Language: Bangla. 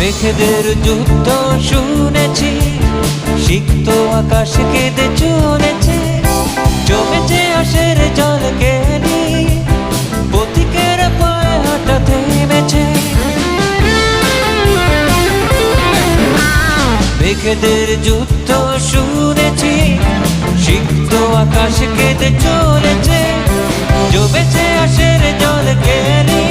মেঘেদের যুদ্ধ শুনেছি, সিক্ত আকাশ কেঁদে চলেছে, জমেছে আশের জল কেনি, পথিকের পায়ে হাঁটা থেমেছে। মেঘেদের যুদ্ধ শুনেছি, সিক্ত আকাশ কেঁদে চলেছে, জমেছে আশের জল কেনি,